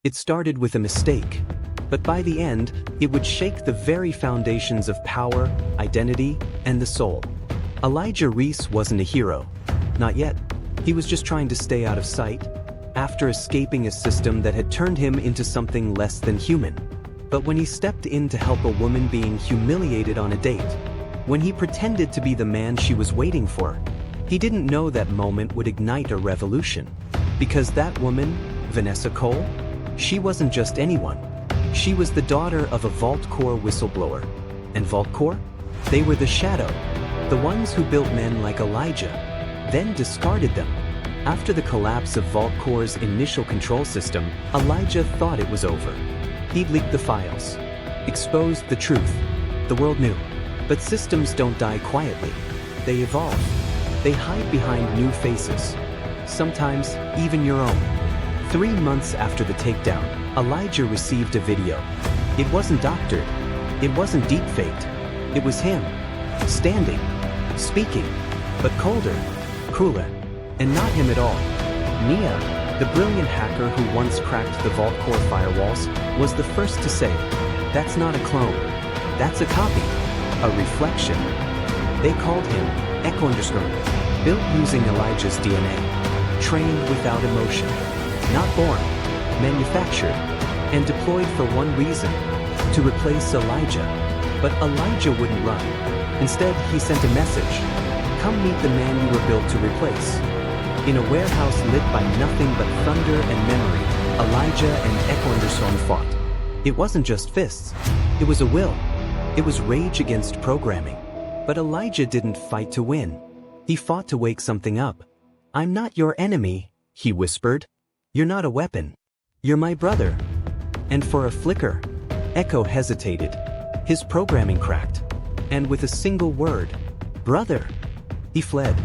It started with a mistake, but by the end, it would shake the very foundations of power, identity, and the soul. Elijah Reese wasn't a hero. Not yet. He was just trying to stay out of sight, after escaping a system that had turned him into something less than human. But when he stepped in to help a woman being humiliated on a date, when he pretended to be the man she was waiting for, he didn't know that moment would ignite a revolution. Because that woman, Vanessa Cole, she wasn't just anyone. She was the daughter of a VaultCore whistleblower. And VaultCore? They were the shadow, the ones who built men like Elijah, then discarded them. After the collapse of VaultCore's initial control system, Elijah thought it was over. He'd leaked the files, exposed the truth. The world knew. But systems don't die quietly. They evolve. They hide behind new faces. Sometimes even your own. 3 months after the takedown, Elijah received a video. It wasn't doctored. It wasn't deep-faked. It was him, standing, speaking, but colder, cooler, and not him at all. Nia, the brilliant hacker who once cracked the VaultCore firewalls, was the first to say, "That's not a clone. That's a copy, a reflection." They called him Echo Underscore, built using Elijah's DNA, trained without emotion, not born, manufactured, and deployed for one reason, to replace Elijah. But Elijah wouldn't run. Instead, he sent a message. Come meet the man you were built to replace. In a warehouse lit by nothing but thunder and memory, Elijah and Echo Anderson fought. It wasn't just fists. It was a will. It was rage against programming. But Elijah didn't fight to win. He fought to wake something up. "I'm not your enemy," he whispered. "You're not a weapon. You're my brother." And for a flicker, Echo hesitated. His programming cracked. And with a single word, "Brother," he fled.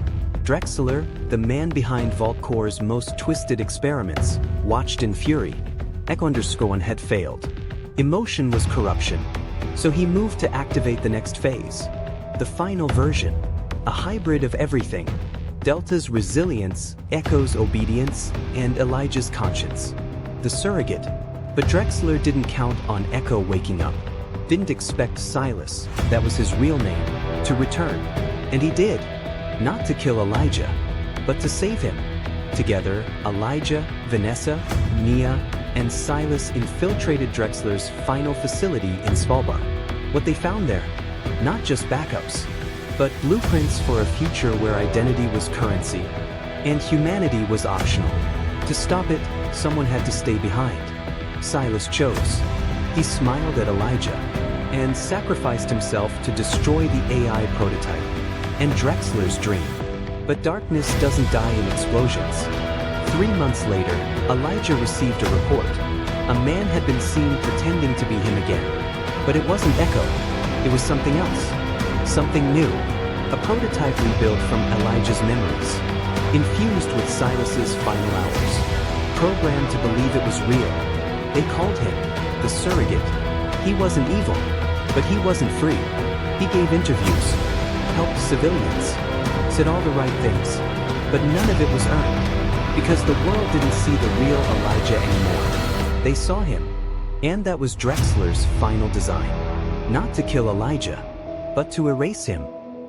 Drexler, the man behind VaultCore's most twisted experiments, watched in fury. Echo Underscore had failed. Emotion was corruption. So he moved to activate the next phase. The final version. A hybrid of everything. Delta's resilience, Echo's obedience, and Elijah's conscience. The surrogate. But Drexler didn't count on Echo waking up. Didn't expect Silas, that was his real name, to return. And he did. Not to kill Elijah, but to save him. Together, Elijah, Vanessa, Nia, and Silas infiltrated Drexler's final facility in Svalbard. What they found there? Not just backups, but blueprints for a future where identity was currency, and humanity was optional. To stop it, someone had to stay behind. Silas chose. He smiled at Elijah, and sacrificed himself to destroy the AI prototype, and Drexler's dream. But darkness doesn't die in explosions. 3 months later, Elijah received a report. A man had been seen pretending to be him again. But it wasn't Echo. It was something else. Something new. A prototype rebuilt from Elijah's memories. Infused with Silas's final hours. Programmed to believe it was real. They called him the surrogate. He wasn't evil, but he wasn't free. He gave interviews, helped civilians, said all the right things, but none of it was earned, because the world didn't see the real Elijah anymore. They saw him, and that was Drexler's final design. Not to kill Elijah, but to erase him.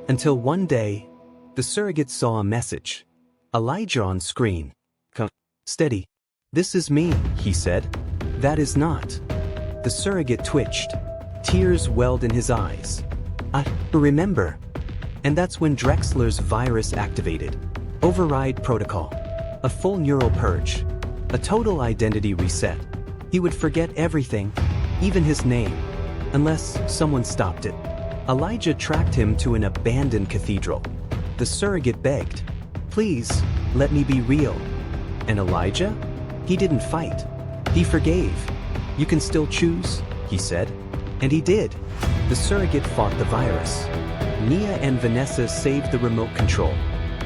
Until one day, the surrogate saw a message. Elijah on screen. "Come, steady. This is me," he said. "That is not." The surrogate twitched. Tears welled in his eyes. "I remember." And that's when Drexler's virus activated. Override protocol. A full neural purge. A total identity reset. He would forget everything, even his name, unless someone stopped it. Elijah tracked him to an abandoned cathedral. The surrogate begged, "Please, let me be real." And Elijah? He didn't fight. He forgave. "You can still choose," he said. And he did. The surrogate fought the virus. Nia and Vanessa saved the remote control.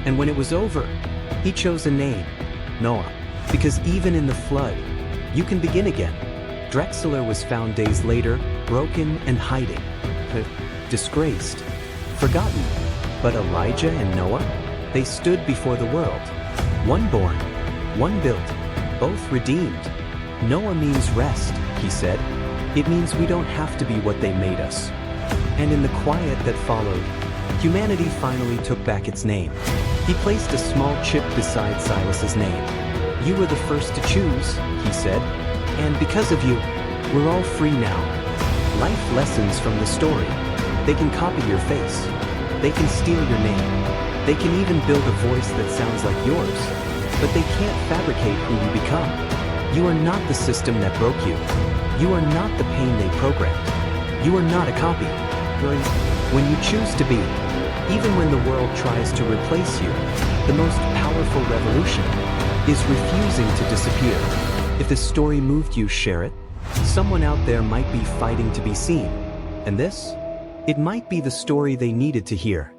And when it was over, he chose a name, Noah. Because even in the flood, you can begin again. Drexler was found days later, broken and hiding. Disgraced. Forgotten. But Elijah and Noah? They stood before the world. One born, one built, both redeemed. Noah means rest, he said. It means we don't have to be what they made us. And in the quiet that followed, humanity finally took back its name. He placed a small chip beside Silas's name. You were the first to choose, he said. And because of you, we're all free now. Life lessons from the story. They can copy your face. They can steal your name. They can even build a voice that sounds like yours. But they can't fabricate who you become. You are not the system that broke you. You are not the pain they programmed. You are not a copy. When you choose to be, even when the world tries to replace you, the most powerful revolution is refusing to disappear. If this story moved you, share it. Someone out there might be fighting to be seen. And this? It might be the story they needed to hear.